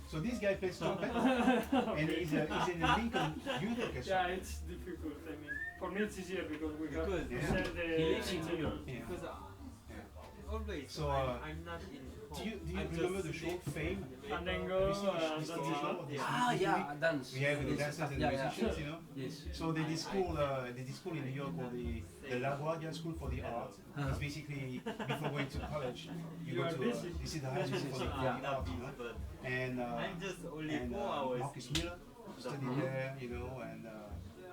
So this guy plays trumpet, and he's in the Lincoln Youth Orchestra. Yeah, it's difficult. I mean, for me it's easier because we have Because the he lives in New York. Yeah. Because always, So, I'm not in home. Do you remember the show Fame? Fandango, Have you seen this TV show? This yeah, dance. We have the dancers and the musicians, you know. Yes. So they did school in New York called the La Guardia School for the Arts. It's basically before going to college, you go to this is the high school for the art, you know. And I'm just only and 4 hours. Marcus Miller studied there, you know, and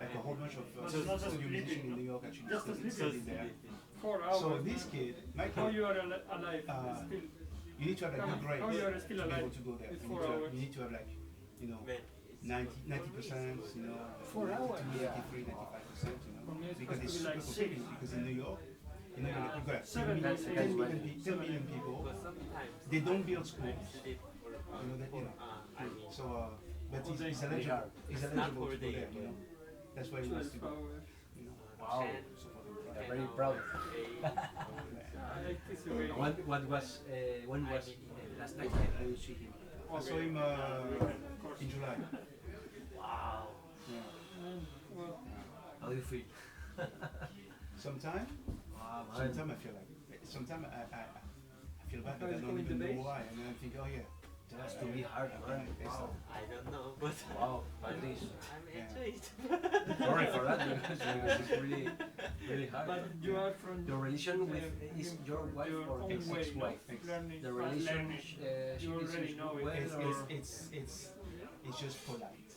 like a whole bunch of studio musicians in New York actually studied there. 4 hours. So this kid, my How kid, you are alive? Still, you need to have like good grades how you are to still be alive able to go there. with You 4 need to have, hours? you need to have like, you know, 90%, you know, 4 hours? 93, 95%, you know, For me, it's because it's supposed to super be like competitive. Because in New York, you know, you've got 7 10 days. million people. But sometimes They don't build schools. sleep or You know that, you know. I mean, So, but he's eligible. He's eligible to go there, you know. That's why he wants to 12 go. hours. You know. Wow. So for them, I'm very proud. I like this way. What was when was the last time you see him? I saw him in July. Wow. Yeah. Well, How do you feel? Sometime I feel like, sometimes I feel bad that I don't even know why, and then I think, oh yeah, It has to be hard, man. Wow. I don't know, but Wow, Patrice. I'm Yeah. enjoying it. Sorry for that because it's really, really hard. but you are from The relation with is your wife your or own way, ex-wife? learning, The learning. relationship You already know it. well, or it's just polite.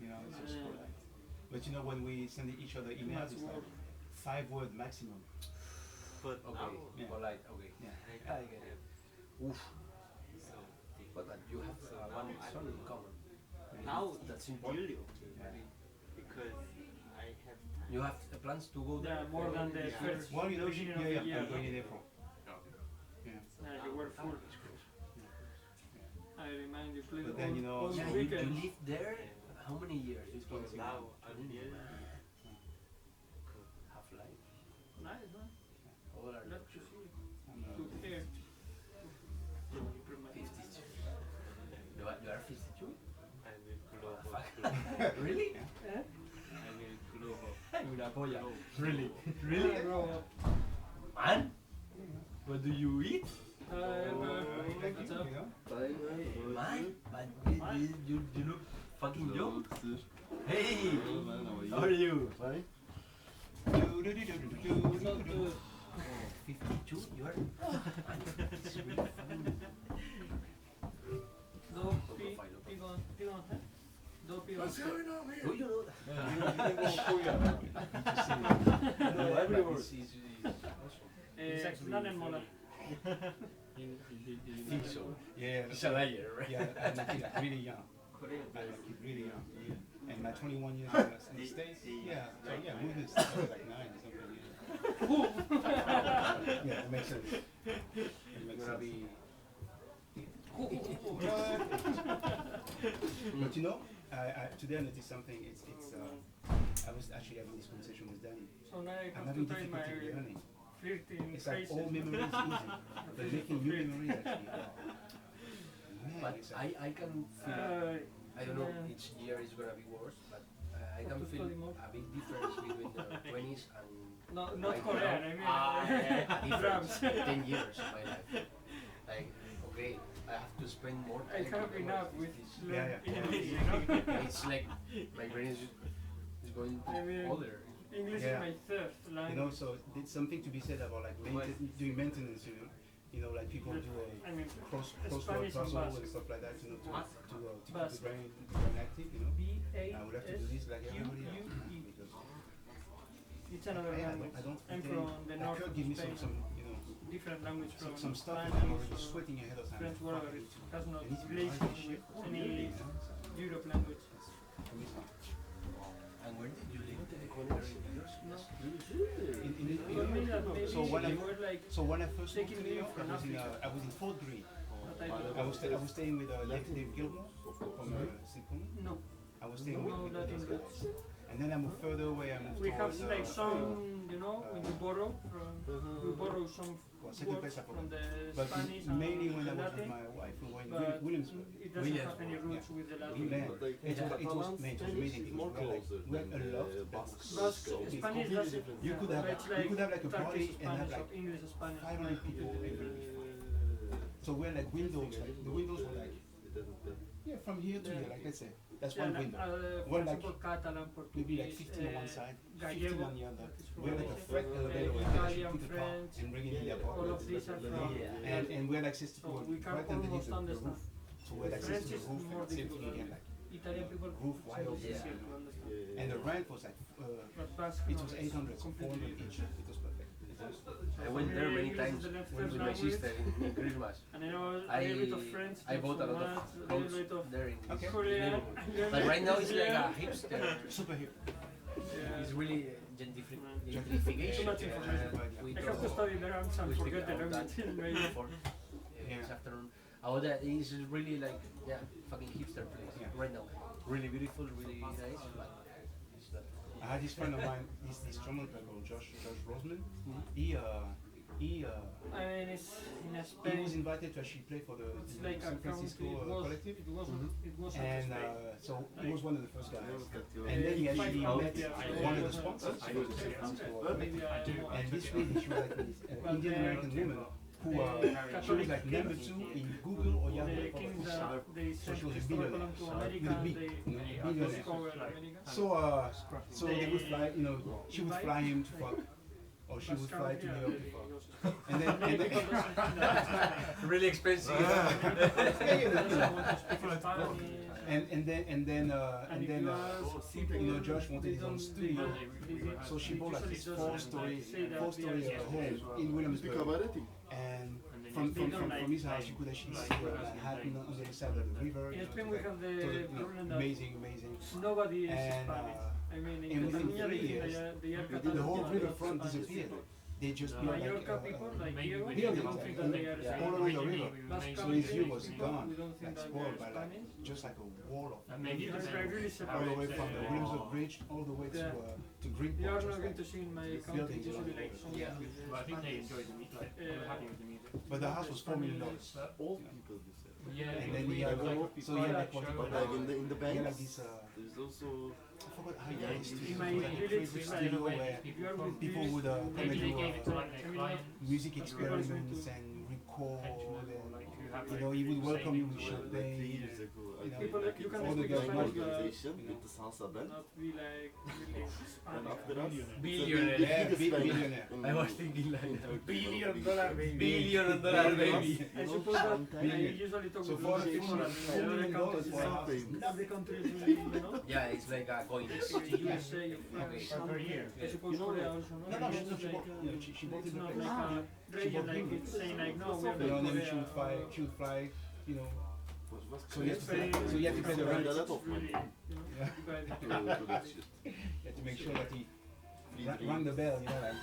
You know, it's just polite. But you know, when we send each other emails, it's like 5 words maximum. But okay, Yeah. polite, okay. Yeah. I get it. Oof. But you have one son in common. now That's it's important. really okay because I have time. You have plans to go there? Yeah, more than the Yeah. first Well, you know, beginning yeah, of yeah, the year. I'm going in April. Yeah. Yeah, you were full. I remind you, please. But then, you know, all Yeah, the you weekends. live there? How many years? It's But going now I'm here. Half life. Nice, man. All are Love to see. I'm, To hear. 52. You are 52? I will global. Really? I will global. Una polla. Really? Really? Grow up. Man? What do you eat? like What's you, up? you know? Man? But you look fucking young. Hey! How are you? Fine. 52? You are? It's really fun. What's going on here? Do you know that? No, every word. Nanen Mola. think so. Yeah, It's a liar, right? yeah, and my kid really young. Korean. My kid really young. And my 21 years in the States, yeah, so yeah, we did stuff like 9 or something. Yeah, that makes sense. That makes Gonna sense. be. But you know, today I noticed something. I was actually having this conversation with Danny. So now I I'm have having to train my difficulty learning. flirting It's like phrases. all memories easy, but making new memories actually. Man, But it's like, I can feel. I don't know, each year is gonna be worse, but I can feel a big difference between the 20s and Not right Korean, now. I mean. A difference, Drums. 10 years of my life. Like, okay, I have to spend more I time. have to enough memorize with this. learn Yeah. English, you know. It's like my brain is going I mean, older. English Yeah. is my third language. you know, so there's something to be said about like doing maintenance, you know, like people do I mean, crossword Spanish and puzzle Basque. and stuff like that, you know, to keep the Basque. brain active, you know. I would have to do this like everybody else B-A-S-Q-U-E. because It's another language. I don't I'm pretend- from the that north could of give me Spain. some, you know, Different language from some stuff that Spanish I'm already or sweating ahead of time. French, whatever. It has no I need to relation memorize this with shit. any You know, so Europe language. for me it's fun. And where did you live? In Ecuador? No. In For me that maybe so when you were like so when I first moved taking to New leave York, from Africa. I was in 4th grade. what I I was staying with Dave Gilmore from Silicon. No, I was staying no, with that those is guys. And then I moved further away. I moved we have towards, like some, you know, when you borrow from, we borrow some well, second words place I from forgot. the But Spanish mainly and when I the was with Latin. my wife, we were in but Williamsburg. it doesn't have any roots with the Latin. It was amazing because we had a lot. Basque, Spanish doesn't. You could have like a party and have Spanish like or English or Spanish. 500 people every. So we had like windows. Like, the windows were like from here to here. Like let's say that's one window. For Well, like example, Catalan, maybe like Portuguese, 15 on one side, 15 Gallego, on the other. that is We had like a freight elevator where you Italian, put the car French, and bring it in the all apartment. of these are from. And we had access to So we can right underneath almost the understand. roof. So we had access to French the is roof more and same thing difficult. again, like Italian people, roof wide open. easier to understand. And the rent was like But Basque, it no, was it's 800, completely 400 each. It was perfect. I went there many English is times the next with my language. sister in Christmas. And I know a little bit of French, I bought a lot a of little clothes bit of there in Okay. Korean. But right now it's like a hipster. Super hip. It's really Too gentrification. much information. We I have to study the rhymes and we speak forget the about language that in radio. for this afternoon. About that is really like fucking hipster place right now. Really beautiful, really nice, but it's not. I had this friend of mine, this drummer player called Josh Roseman. I mean, it's in He Spain. was invited to actually play for the It's like a San country. Francisco It was. collective. It wasn't. It wasn't And Spain. so he was one of the first guys. And then he actually met one of the sponsors of the San Francisco collective. And this lady, she was like an Indian American woman who she was like number 2 in Google or Yahoo. The king that they So sent she was a Christopher billionaire. Columbus to With a America, B, they billionaire. discovered America. So they would fly, she would fly him to fuck, or she would fly to New York to fuck. And then Really expensive. and then Josh wanted his own studio, so she bought like this four-story home in Williamsburg. And from his house, you could actually see Manhattan on the other side of the river. In Spain we have the problem that Amazing. nobody is And, Spanish. I mean, and in within Catalonia 3 they years, are the Catalan whole people, riverfront Spanish. disappeared. They just built Mallorca people, like like you, buildings don't think that they are all Spanish. along the river. Basque So his view was people, gone, we don't think like that spoiled by they are like Spanish. just like a wall of Maybe it's like really all the separate. way from the Williamsburg Bridge all the way to You Greenport. are just not going like- to see in my country buildings usually along like the someone Yeah. with Well, I think they Spanish. enjoyed the music. Like, they were happy with the music. But the house was $4 million. Old people do that. Yeah. And then he had so he had like what he But called like in the he had like banks, this there's also I forgot how he used to In it. my It was like a village, creative it's studio like where you are with people village, would come Maybe and they do gave it to like their client. music People experiments also and record Like, who have, and like, he would welcome you with savings or- like 3 champagne. years ago, I You know, did people like you can all the speak guys Spanish, like, but organization you know. with the salsa band. not be like really And Spanish. after us, Billionaire. the Yeah, biggest bank billionaire. in- I was thinking like in Turkey. $1 billion Billion baby. I suppose that I usually talk So with for those people and $4 the other million countries, for a house. every country is really, Yeah, it's like a coin. the USA, France, Per year. I suppose Korea also, no? No, It's she not bought, like, she bought it's it the not place. like a region like it's saying like, no, we are You know, not and then Korea. she would fly, you know. Was So you have to Spain, pay, so you have to pay the Spend rent. a lot It's of money really, you know, Yeah. you guys to do that shit. You have to make sure that he Free rang the bell, you know, like.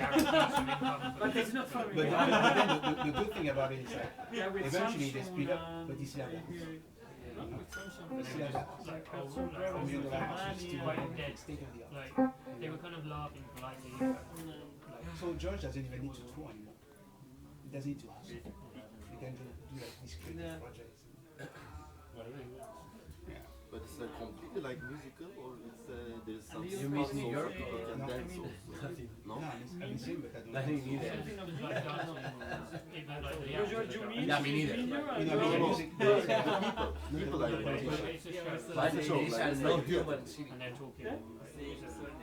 But it's not for me. But then the good thing about it is like, Yeah, with eventually they Samsung split up, and but it's like that. not with Samsung. It's like that. Like, have some problems $1 million with is still money Like, dead. state of the art. Like, they were kind of laughing politely. So George doesn't even need to tour anymore. He doesn't need to hustle. He can do like these creative Yeah. projects. But it's completely like musical, or it's there's some You spots miss also New York people or can no? dance also. No, No? I've been seeing, but I don't Nothing know. neither. Something of It was music, like I don't dancing. know. It looked like the Because you're actors Jumi, were Yeah, me neither. You know, and the you're- music. People like going- musicians. It's a show. But It's a show, it is like, a it's non like human city. And they're talking.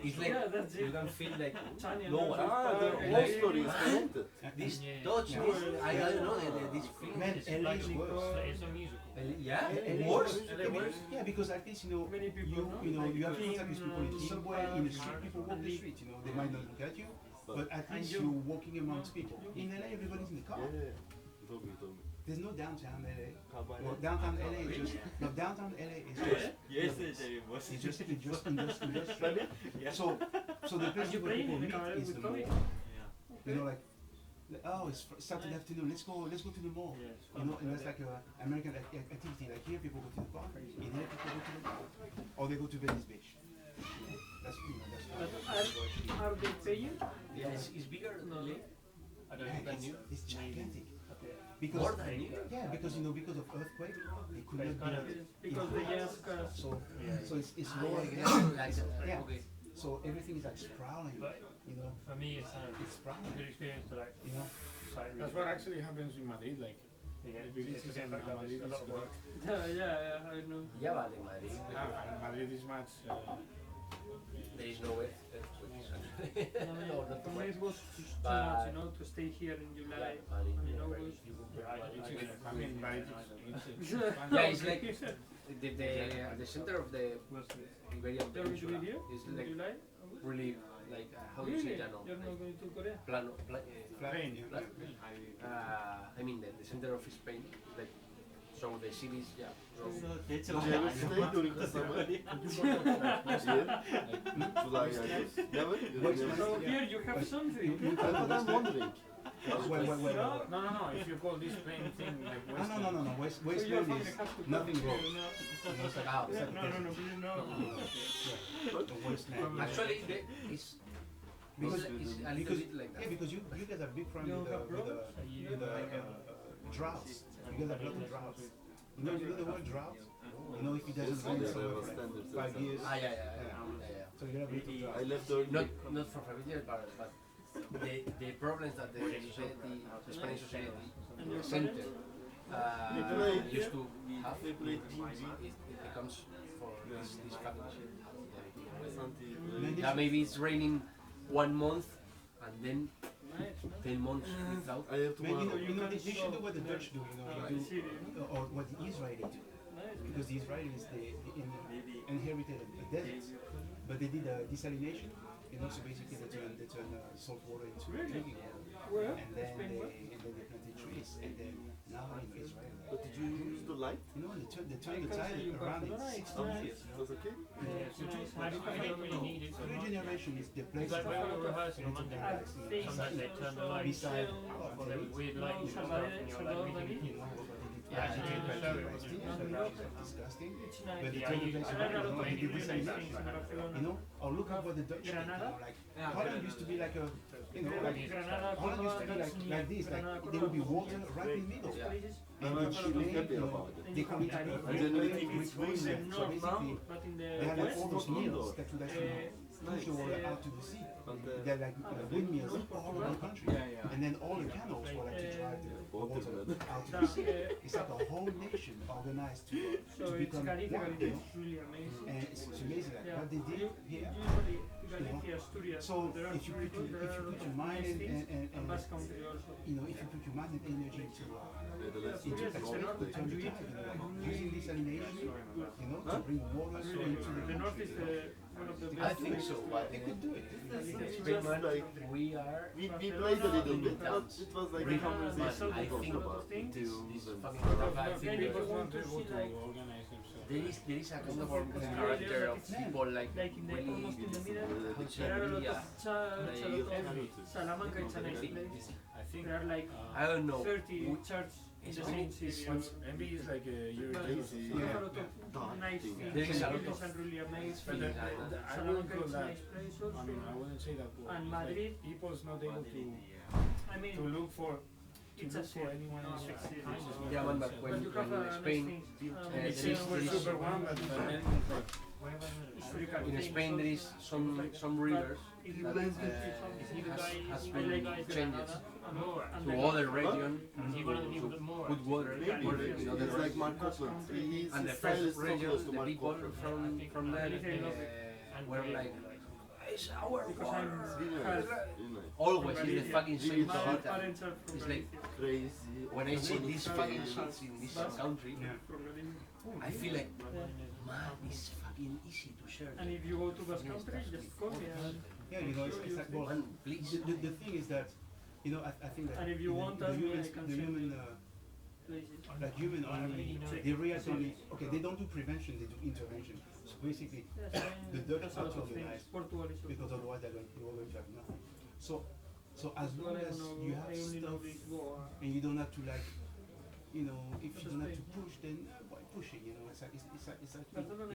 It's like Yeah, that's it. you can feel like Chania no one. knows Ah, the it's whole story is connected. This Yeah. touch, Yeah. this, I don't know, this feeling. Man, It's LA like is worse. it's a musical. Yeah, LA worse. is worse. Yeah, because at least Many people, you have Like contact with people in the Kim, subway, in the street. People walk the street. You know, they might not look at you, but at And least you- you're walking amongst people. In LA, everybody's in the car. Yeah, told me. There's no downtown LA. Cabaret. Well, downtown LA is just no downtown LA is just Yesterday was. it's just industrial. So the place And you where play people in the meet car is with the mall. colleagues? You know, like oh, it's Saturday afternoon. Let's go to the mall. You know, and that's like a American activity. Like here, people go to the park. In here, people go to the mall, or they go to Venice Beach. That's are they paying? Yeah, it's bigger than No. LA. I don't Yeah, know. it's gigantic. Okay. Because More than you. yeah, because because of earthquake, they could It's not kind of- build. Because they ask us. So it's Ah, lower. yeah, Yeah. like that. Yeah. Okay. So everything is like sprawling. But for me, it's It's a sprawling. good experience to like. You know. That's what actually happens in Madrid. Like, Yeah, if you it's visit a Madrid, lot of work. Yeah, I know. Yeah, vale, Madrid. Madrid is much. There is no earthquakes actually. No, not For too me much. it was too But- much, you know, to stay here in July. Yeah, Madrid, and in yeah, August. I mean, but it's Yeah, it's like the center of the Iberian You're going to Peninsula be here is in like July? really like how do you Really? say that? You're not going to Korea? Plano, Spain, yeah. I mean the center of Spain, like so the cities, yeah. So Did you ever stay during the summer? July, August? Never? You Wait, never? So here you have something. That's what I'm wondering. Wait. No, if you call this plain thing like West No. West So your Wind family is has to nothing come wrong. here, no? It's like ah, it's like No, please no. the Westland. actually it's Because it's a little because bit like yeah, that. because you guys are big fan You with have problems? droughts. You guys have a lot of droughts. You know the word drought? You know if it doesn't rain Yes, somewhere I for understand like 5 years. Ah, yeah. So you have a lot of drought. I left early. Not for 5 years, but the problems that the society, the Spanish society, And your center parents? used to have, They played it becomes for this fucking shit. Suntae, Yeah, maybe it's raining 1 month and then Nice, 10 months without. I have Man, tomorrow. they should do what the Dutch do, I they see, do, or what the Israelis do. Nice. Because the Israelis, they inherited a desert, but they did a desalination, so basically they turn salt water into drinking water. Where? And then Spain, where? they planted trees, and then now in Israel, But did you use the light? they turn the I can tide see you around in Barcelona, 60 it's Oh, nice. years. it was okay? It's nice. I don't really need it so Three much. generations is the place. It's like when we were rehearsing on Monday, I think sometimes they turn the lights beside for them weird lighting and stuff, and you're like, we think, Yeah, actually doing the show, it wasn't disgusting. It's But nice. the Yeah, total you- place I don't know, they did really this nice animation. things in Barcelona. Or look at what the Dutch did, Granada? like Holland used to be like a, like Granada, Holland used to be like this, like there would be water right in the middle. places. And I'm in actually Chile, happy about it. they call it I genuinely think it's rain. nice. So basically, But in they the had like west, all those mills that would actually It's push the nice. water out to the sea. But They're like windmills all over the country. And then all the canals were like to drive the water out to the sea. It's like a whole nation organized to so it's become Galicia, one, Galicia is really amazing. And it's amazing like Yeah. what they did here. Usually Galicia, Asturias, So there are if you put your mind nice things, and and Basque Country also. if you put your mind and energy into Netherlands into Asturias is exploring the north, the turn and the you tide, eat like using desalination, to bring water really into good. the The north is country. one of the I best think places so, to but They could do it. Spain, man, we are. we played a little bit, but it was like a Really? conversation I we talked think about things. tunes and fucking stuff. rough. I Then think you People want want to to see like organize themselves. there is a kind of character of people like in the really. almost in the middle, How there are a lot yeah. of church, a lot of Salamanca, it's a nice place. I think There are like I don't know. 30 churches in the same city. maybe it's like a But European. there are a lot of nice things. There is a lot Buildings of are really amazing. But things. I wouldn't Salamanca call is a that. nice place I mean, I also. wouldn't say that. And Like, Madrid, people's not able to I mean, look for it's a look for city. anyone else. It's a city. Yeah, man, but But you have when in nice Spain, things. there It's is- super there is- super one, but then like, Historical in things Spain there is also. some rivers If you that like something, has I been like changed and to then- other region Is he one of the people that more? good water Maybe, in other it's like regions. Mark Copland. He's And the his style first is so region, close to the Mark people Copland. from there were like, it's our Because water. I'm Really half nice, really nice. Always in the fucking same my city. parents are from It's like Galicia. Crazy. when I see Everyone these is fucking crazy. shits in this country, From Galicia. I feel like, man, it's fucking easy to share. And if you go to Basque Country, just call me. Yeah, it's like, well, Man, please. the thing is that, I think that And if you want us, human, I can the send human, you places. like human only, they react only, okay, they don't do prevention, they do intervention. So basically, Yes, the I Dutch that's a are lot to of things. organize, Portugal is also. because otherwise they are going to have nothing. So as Well, long I as don't know, you have I only know stuff this Goa. and you don't have to like, if you don't have to push, then why pushing? It's like Barcelona